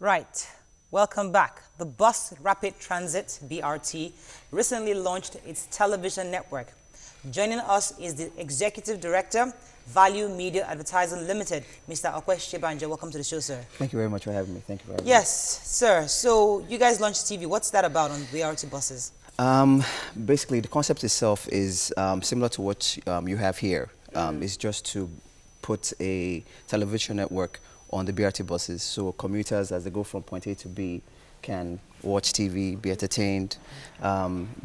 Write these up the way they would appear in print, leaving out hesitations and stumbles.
Right, welcome back. The Bus Rapid Transit, BRT, recently launched its television network. Joining us is the Executive Director, Value Media Advertiser Limited, Mr. Okwesh Shebanja. Welcome to the show, sir. Thank you very much for having me. Thank you very much. Yes, sir. So you guys launched TV. What's that about on BRT buses? Basically, the concept itself is similar to what you have here. It's just to put a television network on the BRT buses, so commuters, as they go from point A to B, can watch TV, be entertained,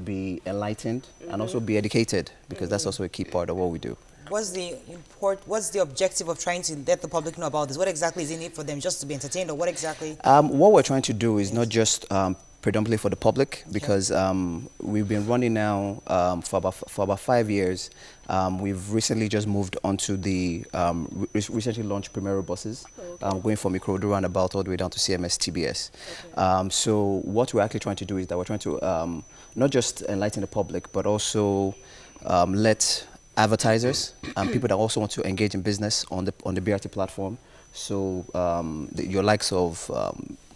be enlightened, and also be educated, because that's also a key part of what we do. What's the objective of trying to let the public know about this? What exactly is in it for them, just to be entertained, or what exactly? What we're trying to do is not just predominantly for the public, because we've been running now for about 5 years. We've recently just moved onto the recently launched Primero buses, going from Ikorodu roundabout all the way down to CMS TBS. Okay. So what we're actually trying to do is that we're trying to not just enlighten the public, but also let advertisers and people that also want to engage in business on the BRT platform. So your likes of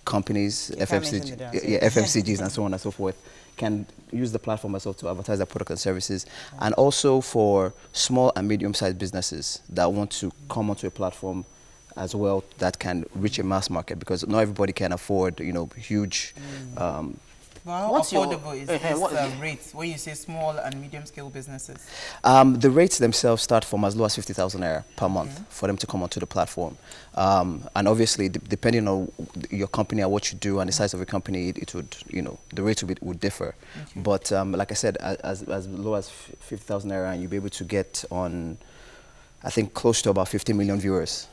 companies, FMCGs and so on and so forth, can use the platform as well to advertise their products and services. And also for small and medium-sized businesses that want to come onto a platform as well that can reach a mass market, because not everybody can afford, huge. Well, how affordable is this rates when you say small and medium-scale businesses? The rates themselves start from as low as 50,000 naira per month for them to come onto the platform. And obviously, depending on your company and what you do and the size of your company, it would, the rates would differ. But like I said, as low as 50,000 naira, and you'll be able to get on, I think, close to about 50 million viewers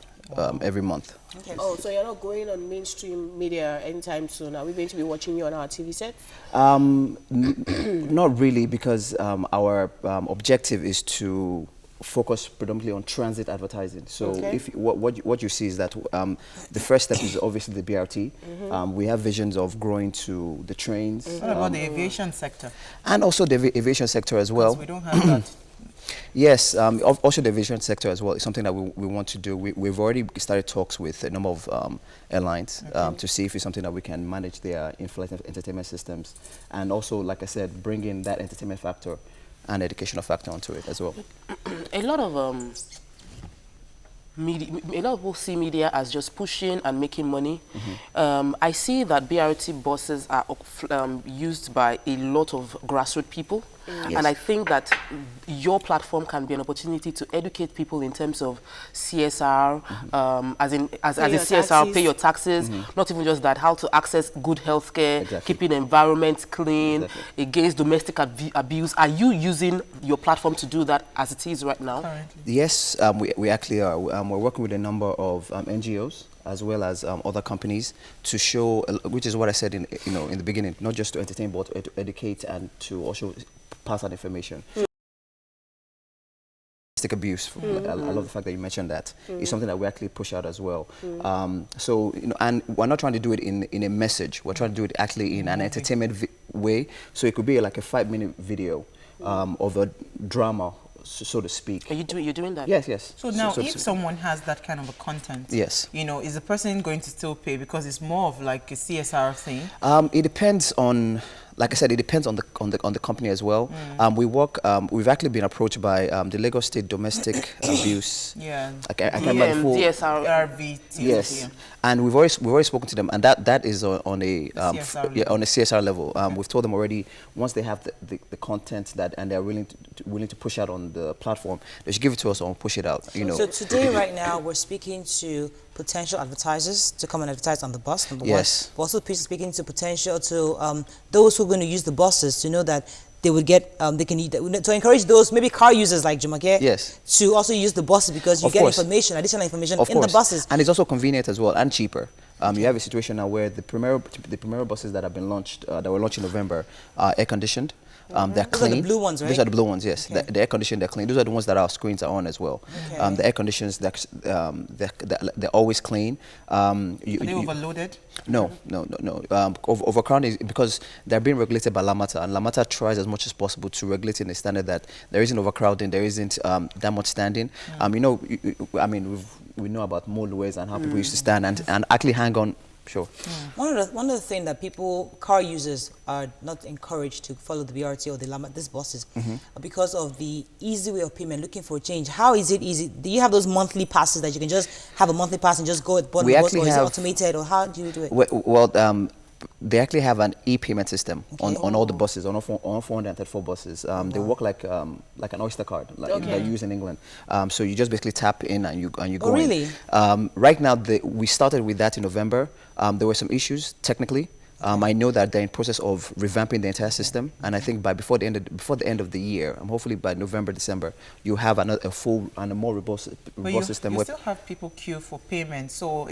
every month. Okay. Oh, so you're not going on mainstream media anytime soon? Are we going to be watching you on our TV set? Not really, because our objective is to focus predominantly on transit advertising. So if what you see is that the first step is obviously the BRT. We have visions of growing to the trains. What about the aviation sector? And also the aviation sector as well. We don't have that. Yes, also the aviation sector as well is something that we want to do. We've already started talks with a number of airlines to see if it's something that we can manage their in-flight entertainment systems, and also, like I said, bring in that entertainment factor and educational factor onto it as well. A lot of people see media as just pushing and making money. I see that BRT buses are used by a lot of grassroots people. Yes. And I think that your platform can be an opportunity to educate people in terms of CSR, as a CSR, pay your taxes, not even just that, how to access good healthcare, keeping the environment clean, against domestic abuse. Are you using your platform to do that as it is right now? Currently. Yes, we actually are. We're working with a number of NGOs as well as other companies to show, which is what I said in the beginning, not just to entertain but to educate and to also pass on information. Domestic abuse, I love the fact that you mentioned that. It's something that we actually push out as well. So, and we're not trying to do it in a message. We're trying to do it actually in an entertainment way. So it could be like a 5-minute video of a drama, so to speak. You're doing that? Yes, yes. So now, if someone has that kind of a content, yes, is the person going to still pay, because it's more of like a CSR thing? It depends on, like I said, it depends on the company as well. We've actually been approached by the Lagos State Domestic Abuse. Yeah. I can't remember the full. DSR. Yes. Yeah. And we've already spoken to them, and that is on a CSR level. We've told them already, once they have the content and they're willing to push out on the platform, they should give it to us and push it out. So today, right now, we're speaking to potential advertisers to come and advertise on the bus, number one. We're also speaking to potential those who are going to use the buses, to know that they would get, to encourage those maybe car users like Jumake, to also use the buses, because you get information, additional information in the buses. And it's also convenient as well and cheaper. You have a situation now where the Primero buses that have been launched, that were launched in November, are air conditioned. They're clean. Those are the blue ones, right? Those are the blue ones, yes. Okay. The air conditioned, they're clean. Those are the ones that our screens are on as well. Okay. The air conditions, they're always clean. Are they overloaded? No. Overcrowding is because they're being regulated by LAMATA, and LAMATA tries as much as possible to regulate in a standard that there isn't overcrowding, there isn't that much standing. We know about motorways and how people used to stand and actually hang on Sure. One of the things that car users are not encouraged to follow the BRT or these buses because of the easy way of payment, looking for change. How is it easy? Do you have those monthly passes that you can just have a monthly pass and just go at bottom of the bus, or is it automated, or how do you do it? Well, they actually have an e-payment system on all the buses, on all 434 buses. They work like an Oyster card, like they use in England. So you just basically tap in and you go really? in. Right now, we started with that in November. There were some issues technically. I know that they're in process of revamping the entire system, and I think before the end of the year, hopefully by November, December, you have a full and a more robust system. You still have people queue for payment. So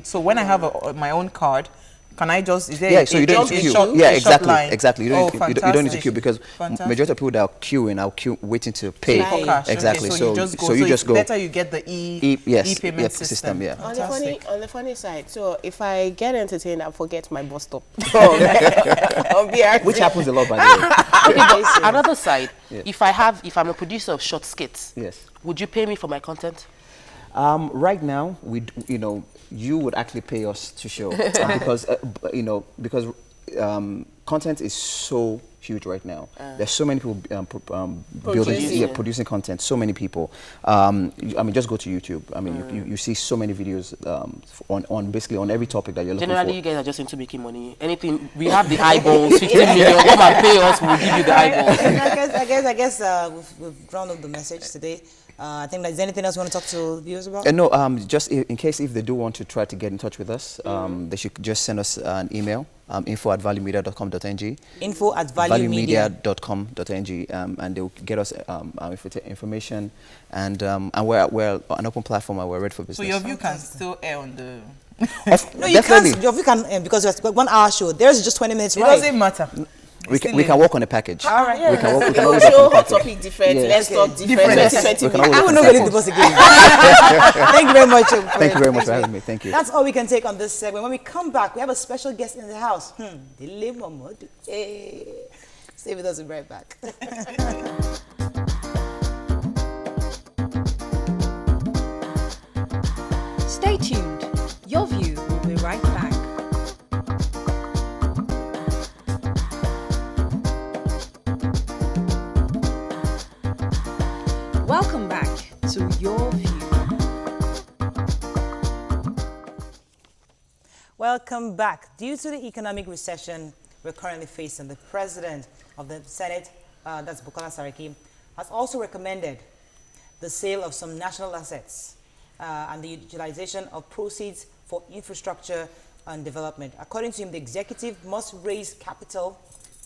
so when I have my own card, can I just, is there so you don't need to queue. Yeah, exactly. You don't need to queue, because majority of people that are queuing are waiting to pay. Exactly. So you just go. It's better you get the e-payment system. Yeah. On the funny side, so if I get entertained, I forget my bus stop. Which happens a lot, by the way. Another side, if I'm a producer of short skits, would you pay me for my content? Right now, you would actually pay us to show because content is so huge right now. There's so many people producing content. So many people. Just go to YouTube. You see so many videos on every topic that you're looking for. Generally, you guys are just into making money. Anything, we have the eyeballs, 15 million. Come and pay us, we'll give you the eyeballs. I guess we've rounded up the message today. I think, is there anything else you want to talk to viewers about? No, just in case if they do want to try to get in touch with us, they should just send us an email, info@valuemedia.com.ng. info@valuemedia.com.ng. And they'll get us information, and we're an open platform and we're ready for business. So your view can still air on the... No, you can't. Your view can, because it's 1 hour show. There's just 20 minutes. It doesn't matter. We can work on a package. All right. We can work show hot topic different. Let's talk different. I will not believe the bus again. Thank you very much. Thank you very much for having me. Thank you. That's all we can take on this segment. When we come back, we have a special guest in the house. Stay with us, we'll be right back. Stay tuned. Your View will be right back. Welcome back to Your View. Welcome back. Due to the economic recession we're currently facing, the President of the Senate, that's Bukola Saraki, has also recommended the sale of some national assets and the utilization of proceeds for infrastructure and development. According to him, the executive must raise capital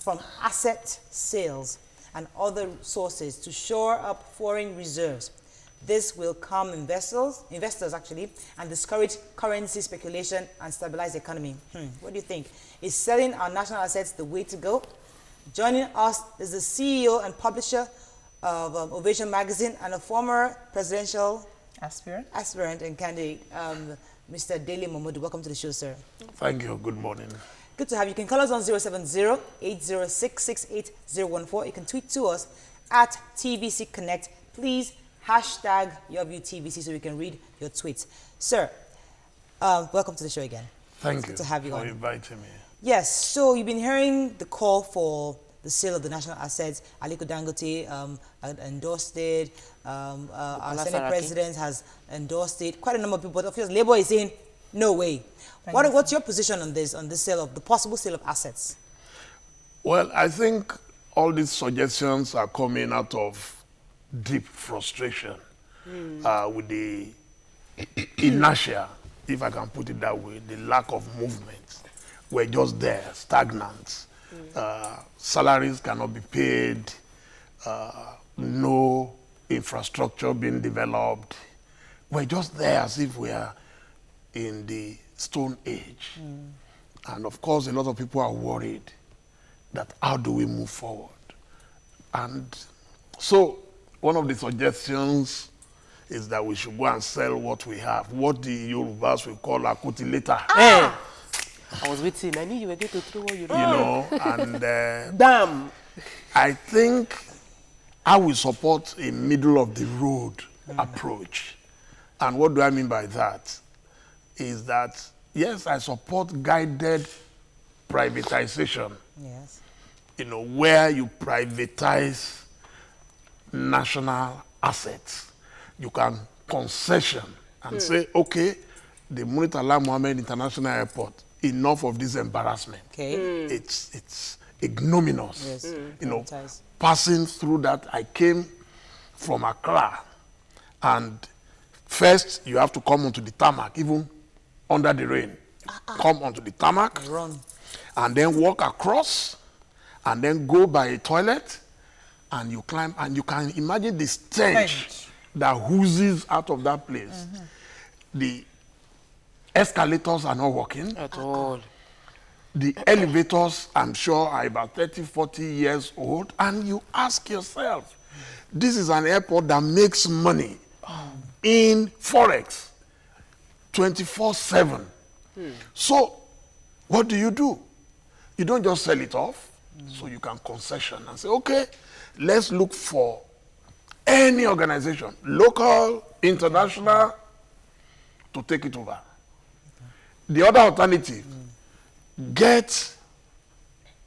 from asset sales and other sources to shore up foreign reserves. This will calm investors actually, and discourage currency speculation and stabilize the economy. What do you think? Is selling our national assets the way to go? Joining us is the CEO and publisher of Ovation Magazine and a former presidential aspirant and candidate, Mr. Dele Momodu. Welcome to the show, sir. Thank you. Good morning. Good to have you. You can call us on 070-806-68014. You can tweet to us at TVC Connect. Please hashtag YourViewTVC so we can read your tweets. Sir, welcome to the show again. Thank you to have you for on. inviting me. Yes, so you've been hearing the call for the sale of the national assets. Aliko Dangote endorsed it. Our Senate President has endorsed it. Quite a number of people, but of course, Labour is saying, no way. What's your position on this sale of the possible sale of assets? Well, I think all these suggestions are coming out of deep frustration with the inertia, if I can put it that way, the lack of movement. We're just there, stagnant. Salaries cannot be paid, no infrastructure being developed. We're just there as if we are in the Stone Age. And of course, a lot of people are worried that how do we move forward? And so one of the suggestions is that we should go and sell what we have, what the Yorubas will call akutilator. I was with him. I knew you were going to throw what you know, and damn. I think I will support a middle of the road approach. And what do I mean by that? Is that yes, I support guided privatization. Yes. You know, where you privatize national assets. You can concession and say, okay, the Muritala Mohammed International Airport, enough of this embarrassment. Okay. It's ignominious. Yes. You know, passing through that, I came from Accra, and first you have to come onto the tarmac, even under the rain. Come onto the tarmac, run, and then walk across, and then go by a toilet, and you climb, and you can imagine the stench that oozes out of that place. The escalators are not working at all. The elevators, I'm sure, are about 30, 40 years old, and you ask yourself, this is an airport that makes money in Forex 24/7. So what do? You don't just sell it off, so you can concession and say, okay, let's look for any organization, local, international, to take it over. The other alternative, get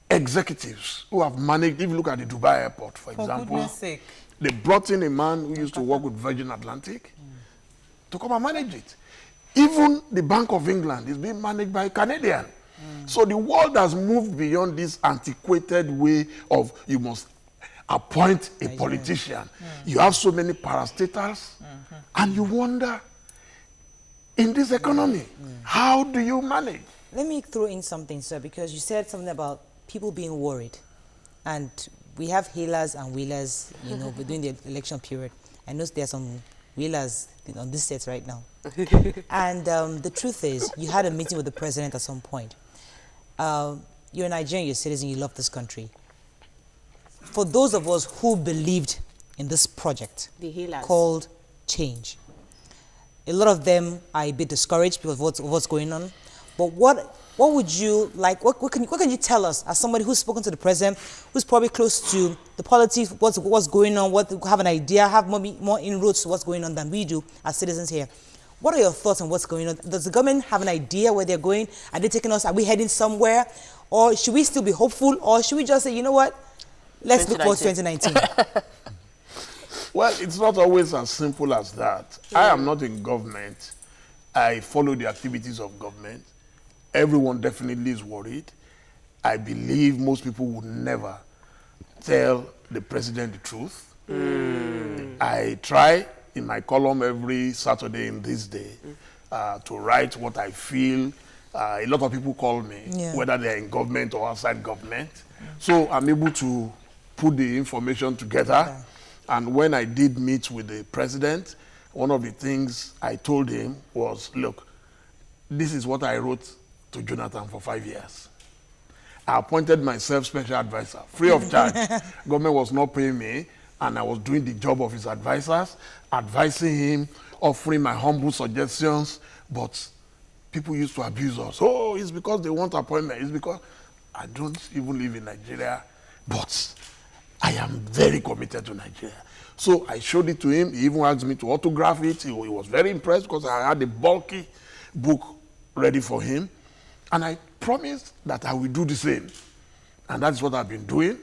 executives who have managed. If you look at the Dubai airport, for example, goodness sake, they brought in a man who used to work with Virgin Atlantic to come and manage it. Even the Bank of England is being managed by a Canadian. So the world has moved beyond this antiquated way of you must appoint a politician. You have so many parastatals, and you wonder, in this economy, how do you manage? Let me throw in something, sir, because you said something about people being worried. And we have healers and wheelers, you know, during the election period. I know there are some wheelers on this set right now. And the truth is, you had a meeting with the president at some point. You're a Nigerian, you're a citizen, you love this country. For those of us who believed in this project called change, a lot of them are a bit discouraged because of what's going on. But what would you like? What can you tell us as somebody who's spoken to the president, who's probably close to the politics, what's going on, have an idea, have more inroads to what's going on than we do as citizens here? What are your thoughts on what's going on? Does the government have an idea where they're going? Are they taking us? Are we heading somewhere? Or should we still be hopeful? Or should we just say, you know what? Let's look for 2019. Well, it's not always as simple as that. I am not in government. I follow the activities of government. Everyone definitely is worried. I believe most people would never tell the president the truth. I try in my column every Saturday in this day to write what I feel. A lot of people call me, whether they're in government or outside government. So I'm able to put the information together. And when I did meet with the president, one of the things I told him was, look, this is what I wrote to Jonathan for 5 years. I appointed myself special advisor, free of charge. Government was not paying me, and I was doing the job of his advisors, advising him, offering my humble suggestions, but people used to abuse us. Oh, it's because they want appointment. It's because I don't even live in Nigeria, but I am very committed to Nigeria. So I showed it to him. He even asked me to autograph it. He was very impressed because I had a bulky book ready for him. And I promised that I will do the same. And that's what I've been doing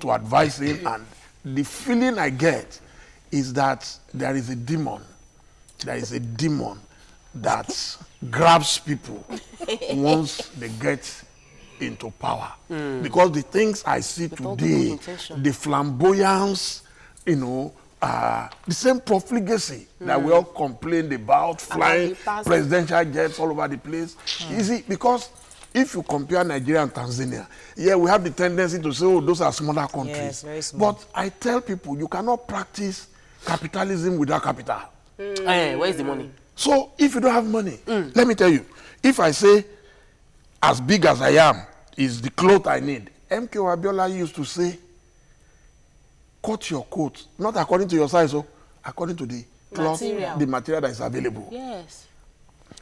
to advise him. And the feeling I get is that there is a demon. There is a demon that grabs people once they get into power. Because the things I see today, the flamboyance, you know, the same profligacy that we all complained about, flying presidential jets all over the place. You see, because if you compare Nigeria and Tanzania, we have the tendency to say, oh, those are smaller countries. Yes, very small. But I tell people, you cannot practice capitalism without capital. Where's the money? So if you don't have money, let me tell you, if I say, as big as I am, is the cloth I need. MK Abiola used to say, cut your coat, not according to your size, according to the cloth, the material that is available. Yes.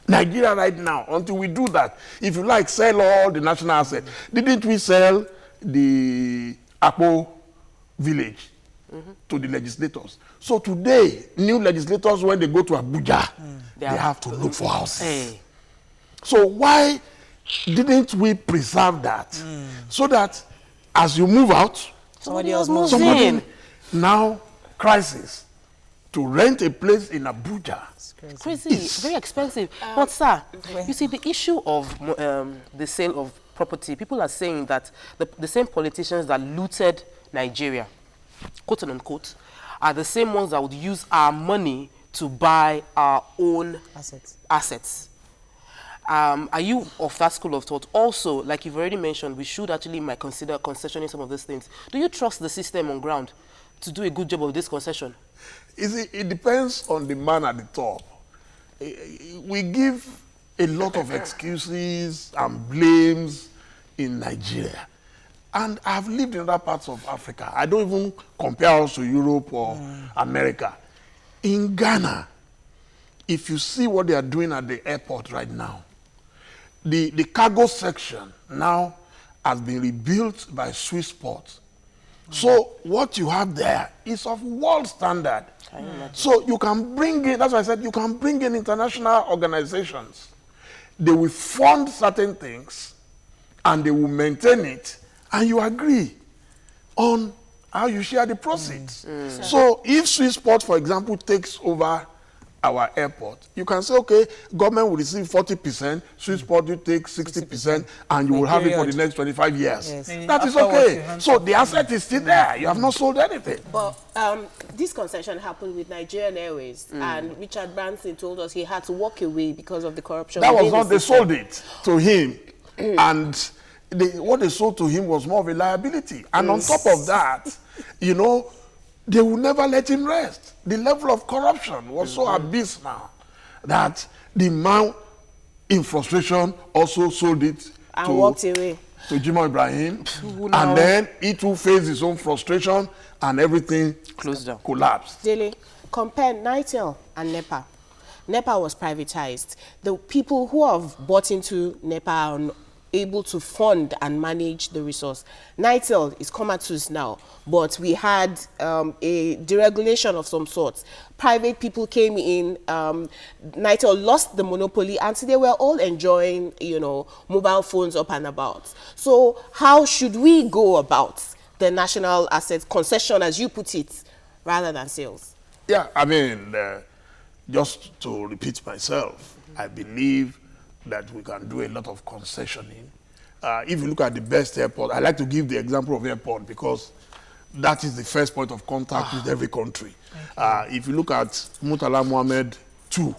Nigeria right now, until we do that, if you like, sell all the national assets. Didn't we sell the Akpo village to the legislators? So today, new legislators, when they go to Abuja, they have to look for houses. So why didn't we preserve that? So that as you move out, Somebody else moves somebody now crisis to rent a place in Abuja. Crazy, very expensive. But sir, you see the issue of the sale of property, people are saying that the same politicians that looted Nigeria, quote unquote, are the same ones that would use our money to buy our own assets. Are you of that school of thought? Also, like you've already mentioned, we should actually might consider concessioning some of these things. Do you trust the system on ground to do a good job of this concession? It depends on the man at the top. We give a lot of excuses and blames in Nigeria. And I've lived in other parts of Africa. I don't even compare us to Europe or America. In Ghana, if you see what they are doing at the airport right now, the cargo section now has been rebuilt by Swiss Port. So what you have there is of world standard. So you can bring in, that's why I said, you can bring in international organizations. They will fund certain things and they will maintain it, and you agree on how you share the proceeds. So if Swiss Port, for example, takes over our airport, you can say, okay, government will receive 40%, Swiss Port will take 60%, and you will have it for the next 25 years. Yes. That is okay. So the asset is still there. You have not sold anything. But this concession happened with Nigerian Airways, and Richard Branson told us he had to walk away because of the corruption. That was not, they sold it to him, and what they sold to him was more of a liability. And on top of that, you know, they will never let him rest. The level of corruption was so abysmal that the man, in frustration, also sold it and walked away to Jimoh Ibrahim. And then he too faced his own frustration, and everything closed down, collapsed. Daily, compare NITEL and NEPA. NEPA was privatized. The people who have bought into NEPA are able to fund and manage the resource. NITEL is comatose now, but we had a deregulation of some sorts. Private people came in, NITEL lost the monopoly, and so they were all enjoying, you know, mobile phones up and about. So how should we go about the national asset concession, as you put it, rather than sales? Yeah, I mean, just to repeat myself, I believe that we can do a lot of concessioning. If you look at the best airport, I like to give the example of airport because that is the first point of contact with every country. If you look at Murtala Mohammed II,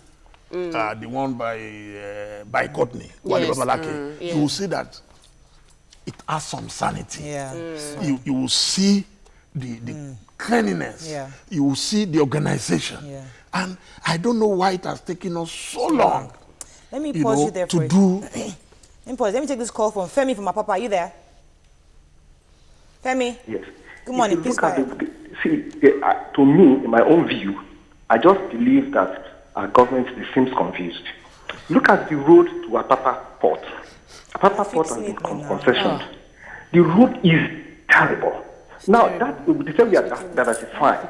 the one by Courtney, you will see that it has some sanity. You will see the cleanliness. You will see the organization. And I don't know why it has taken us so long. Let me pause you there for to do. Let me take this call from Femi from my papa. Are you there? Femi? Yes. Good morning. Please go ahead. See, to me, in my own view, I just believe that our government seems confused. Look at the road to Apapa Port. Apapa Port has become concessioned. The road is terrible. Now, that the same we are diversifying.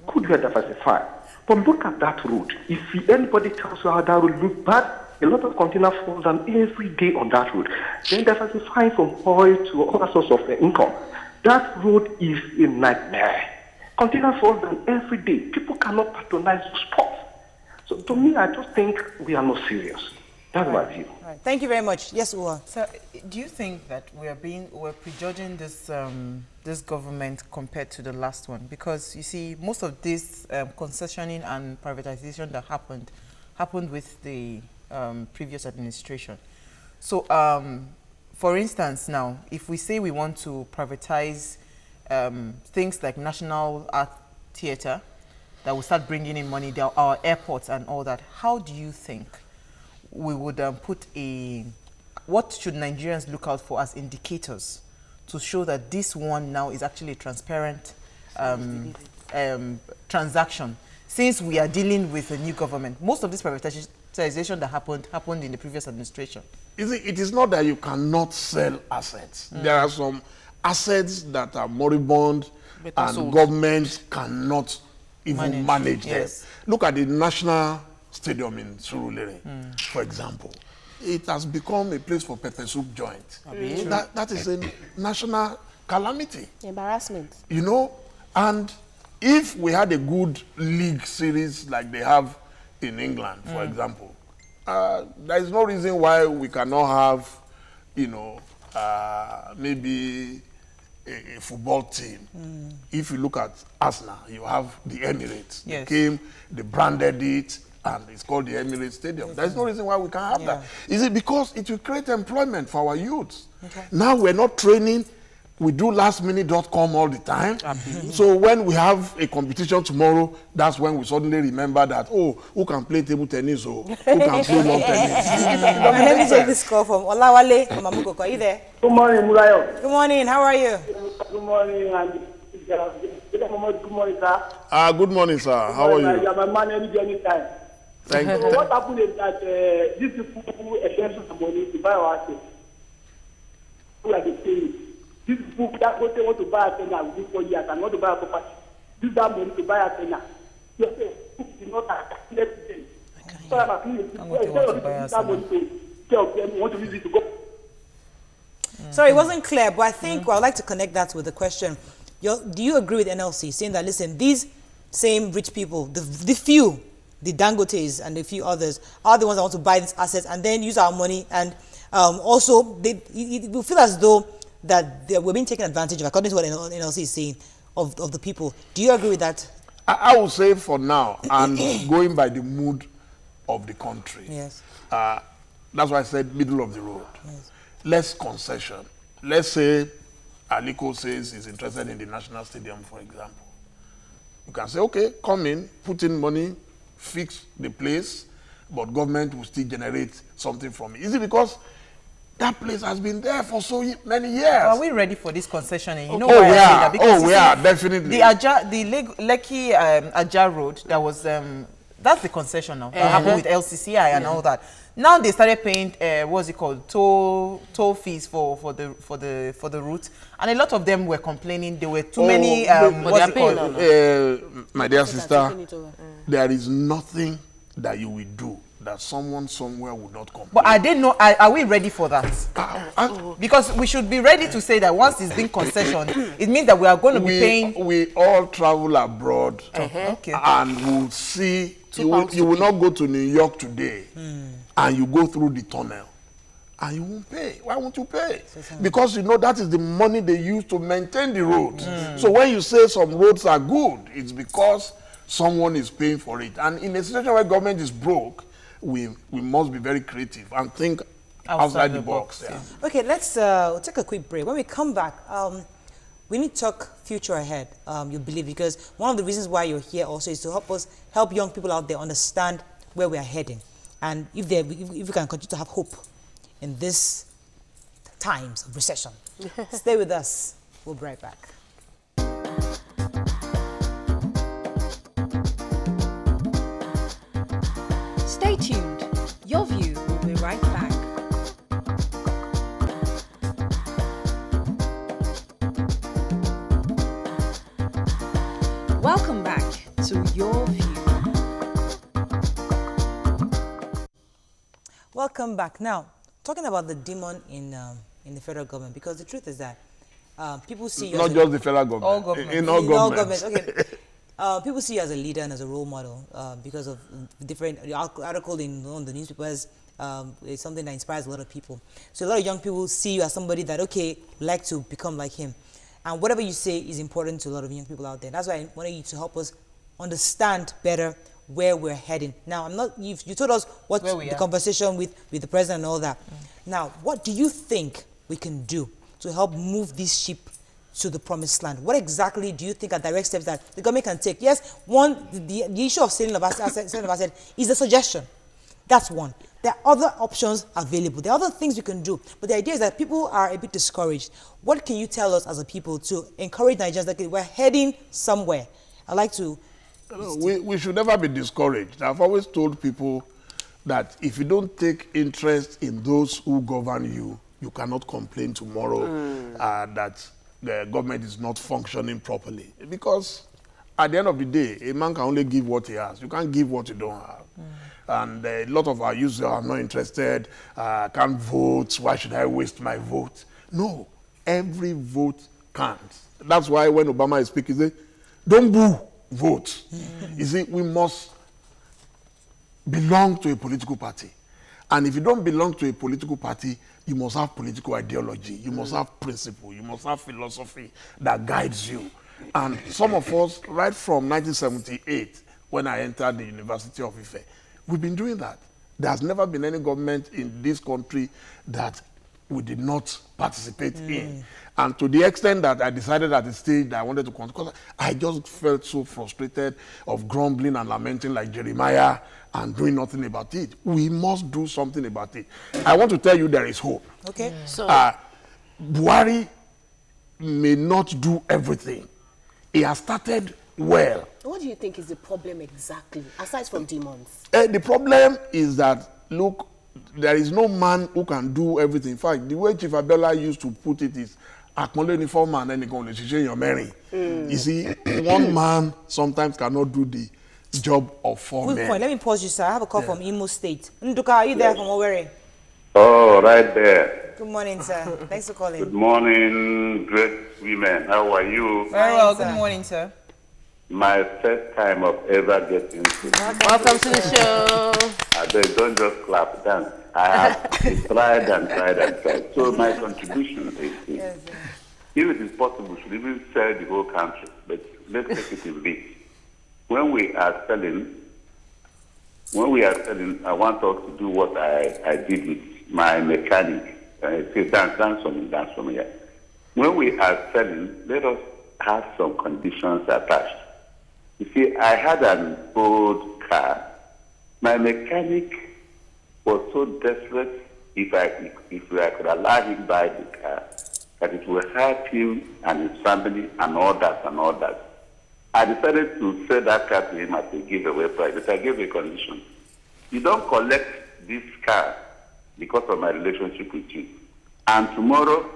Could we diversify? But look at that road. If anybody tells you how that road looks bad, a lot of containers fall down every day on that road. Then diversifying from oil to other sorts of income. That road is a nightmare. Containers fall down every day. People cannot patronize those spots. So to me, I just think we are not serious. That's my view. Right. Thank you very much. Yes, Uwa. So, do you think that we're prejudging this this government compared to the last one? Because you see, most of this concessioning and privatization that happened with the previous administration. So, for instance, now, if we say we want to privatize things like National Art Theatre, that will start bringing in money, our airports and all that, how do you think we would what should Nigerians look out for as indicators to show that this one now is actually a transparent transaction, since we are dealing with a new government? Most of this privatization that happened in the previous administration. It is not that you cannot sell assets. There are some assets that are moribund and government cannot even manage them. Look at the National Stadium in Surulere, for example. it has become a place for pepper soup joint. That is a national calamity. Embarrassment. You know, and if we had a good league series like they have in England, for example, there is no reason why we cannot have, you know, maybe a football team. If you look at Arsenal, you have the Emirates. Yes. They came, they branded it, and it's called the Emirates Stadium. There's no reason why we can't have that. Is it because it will create employment for our youths? Now we're not training. We do lastminute.com all the time. So when we have a competition tomorrow, that's when we suddenly remember that, oh, who can play table tennis or who can play lawn tennis? Let me take this call from Olawale from Amukoko. Are you there? Good morning, Murayo. Good morning. How are you? Good morning, and good morning, sir. Good morning, sir. How are you? You are my man any time. Thank you. So what happened is that these people who exempt some money to buy our assets, who are the paying. These people that want to buy a tenner within 4 years and want to buy a property, use that money to buy a tenner. You say, do not calculate them. So I'm asking you, instead of using that money to tell them you want to use it to go. Sorry, it wasn't clear, but I think I'd like to connect that with the question. Do you agree with NLC saying that, listen, these same rich people, the few, the Dangotes and a few others, are the ones that want to buy these assets and then use our money, and also it will feel as though that we're being taken advantage of, according to what NLC is saying, of the people. Do you agree with that? I would say for now, and going by the mood of the country, Yes. that's why I said middle of the road. Yes. Less concession. Let's say Aliko says he's interested in the National Stadium, for example. You can say, okay, come in, put in money, fix the place, but government will still generate something from it. Is it because that place has been there for so many years? Are we ready for this concessioning? You know Oh, why I say yeah. that? Because Oh, you yeah, see, definitely. the Lekki Aja Road, that was that's the concession now. That happened with LCCI and all that. Now they started paying what's it called, toll fees for the route, and a lot of them were complaining there were too many what's it called? My dear sister, there is nothing that you will do that someone somewhere would not complain. But are we ready for that? Because we should be ready to say that once it's been concession, it means that we are going to be paying. We all travel abroad, and we'll see. You will not go to New York today, and you go through the tunnel, and you won't pay. Why won't you pay? Because you know that is the money they use to maintain the roads. So when you say some roads are good, it's because someone is paying for it. And in a situation where government is broke, we must be very creative and think outside the box. Yeah. Okay, let's take a quick break. When we come back, we need to talk future ahead, you believe, because one of the reasons why you're here also is to help young people out there understand where we are heading. And if we can continue to have hope in these times of recession. Stay with us. We'll be right back. Stay tuned. Your View will be right back. Welcome back to Your View. Welcome back. Now, talking about the demon in the federal government, because the truth is that people see you not just the federal government, all government. in all governments. Okay. People see you as a leader and as a role model because of different article on the newspapers. It's something that inspires a lot of people. So a lot of young people see you as somebody that, okay, like to become like him. And whatever you say is important to a lot of young people out there. That's why I wanted you to help us understand better where we're heading. Now, you told us what the conversation with the president and all that. Now, what do you think we can do to help move this ship to the promised land? What exactly do you think are direct steps that the government can take? Yes, the issue of selling of assets is a suggestion. That's one. There are other options available. There are other things we can do. But the idea is that people are a bit discouraged. What can you tell us as a people to encourage Nigerians that we're heading somewhere? I'd like to... We should never be discouraged. I've always told people that if you don't take interest in those who govern you, you cannot complain tomorrow that the government is not functioning properly. Because at the end of the day, a man can only give what he has. You can't give what you don't have. And a lot of our users are not interested, can't vote, why should I waste my vote? No, every vote counts. That's why when Obama is speaking, he says, don't boo, vote. You see, we must belong to a political party. And if you don't belong to a political party, you must have political ideology, you must have principle, you must have philosophy that guides you. And some of us, right from 1978, when I entered the University of Ife, we've been doing that. There has never been any government in this country that we did not participate in. And to the extent that I decided at the stage that I wanted to because I just felt so frustrated of grumbling and lamenting like Jeremiah and doing nothing about it. We must do something about it. I want to tell you there is hope. Okay. So Buhari may not do everything. He has started well. What do you think is the problem exactly, aside from demons? The problem is that, look, there is no man who can do everything. In fact, the way Chief Abiola used to put it is, acknowledge for man and you're marrying. You see, one man sometimes cannot do the job of four men. Let me pause you, sir. I have a call from Imo State. Nduka, are you there from Owerri? Oh, right there. Good morning, sir. Thanks for calling. Good morning, great women. How are you? Very well. Sir. Good morning, sir. My first time of ever getting to welcome to the show. don't just clap, dance. I have tried and tried and tried. So my contribution is, Yes, if it is possible, we should even sell the whole country. But let's take it in bits. When we are selling, I want us to do what I did with my mechanic. Say, dance for me. Yeah. When we are selling, let us have some conditions attached. You see, I had an old car. My mechanic was so desperate if I could allow him buy the car, that it will help him and his family and all that. I decided to sell that car to him at a giveaway price, but I gave a condition. You don't collect this car because of my relationship with you. And tomorrow,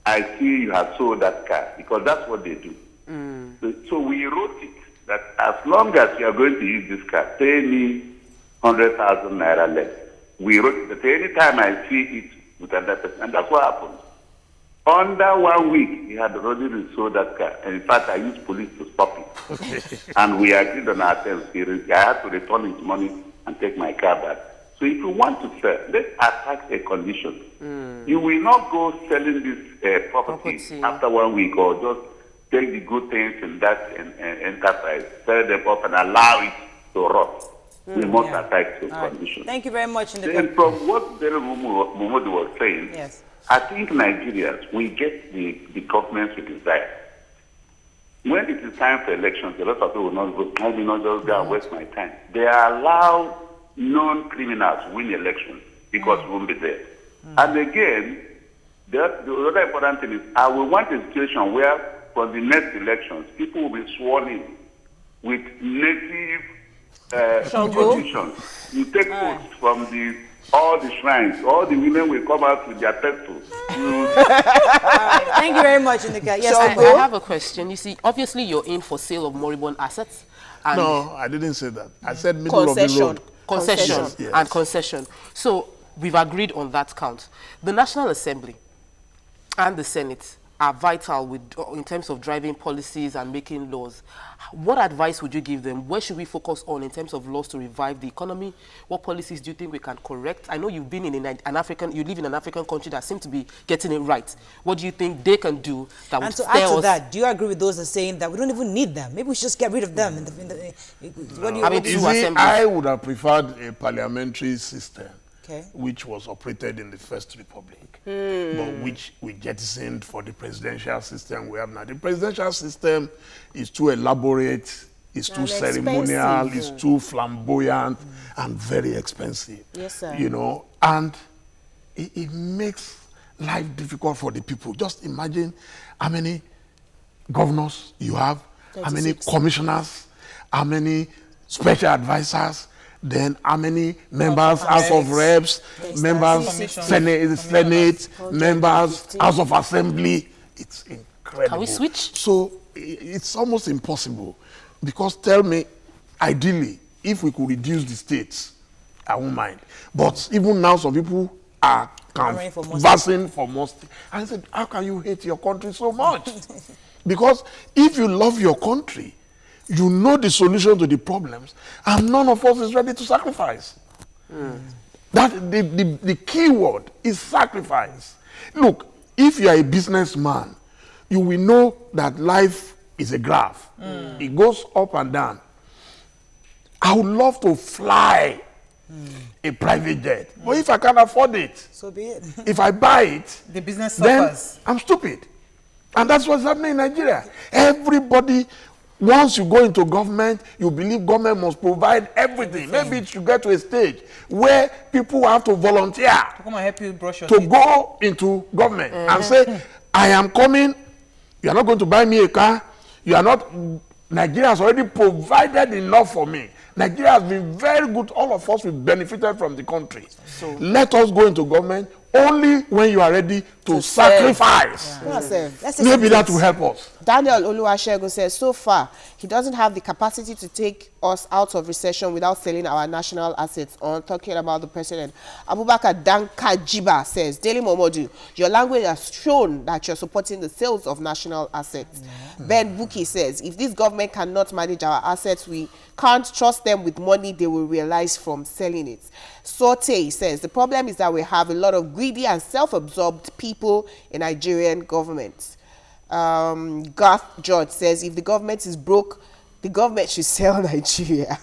I see you have sold that car, because that's what they do. So we wrote it that as long as you are going to use this car, pay me 100,000 naira less. We wrote it that any time I see it with another person, and that's what happened. Under 1 week, he had already resold that car. And in fact, I used police to stop it. And we agreed on our terms. I had to return his money and take my car back. So if you want to sell, let's attach a condition. You will not go selling this property after 1 week, or just take the good things in that enterprise, sell them up and allow it to rot. We must attach to conditions. Thank you very much. Then from what Dere Momodu was saying, yes, I think Nigerians, we get the governments we desire. When it is time for elections, a lot of people will not vote. I will not just go and waste my time. They allow non-criminals to win elections because we won't be there. And again, the other important thing is, I will want a situation where for the next elections, people will be sworn in with native constitutions. You take votes from all the shrines, all the women will come out with their petals. Thank you very much, Indika. Yes, I have a question. You see, obviously you're in for sale of moribund assets. And no, I didn't say that. I said middle of the road. Concession. Yes. And concession. So we've agreed on that count. The National Assembly and the Senate are vital in terms of driving policies and making laws. What advice would you give them? Where should we focus on in terms of laws to revive the economy? What policies do you think we can correct? I know you've been in you live in an African country that seems to be getting it right. What do you think they can do that would steer us? And to add to that, do you agree with those that are saying that we don't even need them? Maybe we should just get rid of them. I would have preferred a parliamentary system, which was operated in the First Republic, but which we jettisoned for the presidential system we have now. The presidential system is too elaborate, it's too ceremonial, it's too flamboyant, and very expensive. Yes, sir. You know, and it makes life difficult for the people. Just imagine how many governors you have, 36. How many commissioners, how many special advisors, then how many members, House of Reps, members, Senate, members, House of Assembly. It's incredible. Can we switch? So it's almost impossible, because tell me, ideally, if we could reduce the states, I won't mind. But even now, some people are canvassing for more states. And I said, how can you hate your country so much? Because if you love your country, you know the solution to the problems, and none of us is ready to sacrifice. That the key word is sacrifice. Look, if you are a businessman, you will know that life is a graph. It goes up and down. I would love to fly a private jet, but if I can't afford it, so be it. If I buy it, the business then suffers. I'm stupid. And that's what's happening in Nigeria. Everybody, once you go into government, you believe government must provide everything. Maybe it should get to a stage where people have to volunteer To come and help you brush your to teeth. go into government and say, I am coming, you are not going to buy me a car, you are not, Nigeria has already provided enough for me. Nigeria has been very good, all of us, we benefited from the country. So let us go into government only when you are ready to sacrifice. Maybe that will help us. Daniel Oluwasegun says, so far, he doesn't have the capacity to take us out of recession without selling our national assets. On talking about the president, Abubakar Dankajiba says, Daily Momodu, your language has shown that you're supporting the sales of national assets. Ben Buki says, if this government cannot manage our assets, we can't trust them with money they will realize from selling it. Sorte says, the problem is that we have a lot of greedy and self-absorbed people in Nigerian government. Garth George says, if the government is broke, the government should sell Nigeria.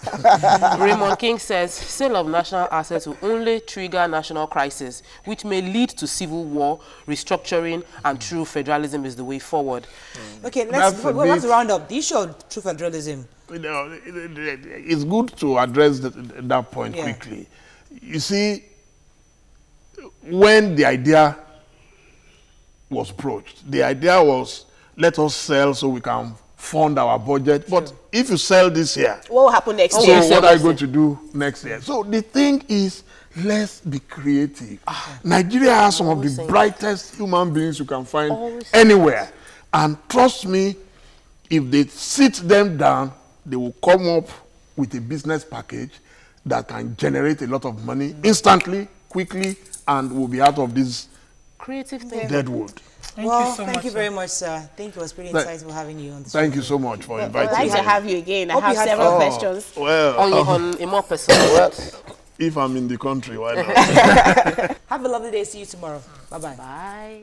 Raymond King says, sale of national assets will only trigger national crisis, which may lead to civil war, restructuring, and true federalism is the way forward. Okay, let's round up. The issue of true federalism. You know, it's good to address that point quickly. You see, when the idea was broached, the idea was, let us sell so we can fund our budget. But if you sell this year, what will happen next year? So what are you going to do next year? So the thing is, let's be creative. Nigeria has some of the brightest human beings you can find anywhere. And trust me, if they sit them down, they will come up with a business package that can generate a lot of money instantly, quickly, and we'll be out of this creative thing. Deadwood. Thank you very much, sir. I think it was pretty insightful having you on the show. Thank you so much for inviting me. I'd like to have you again. I have several questions. Well, on a more personal note. If I'm in the country, why not? Have a lovely day. See you tomorrow. Bye-bye. Bye.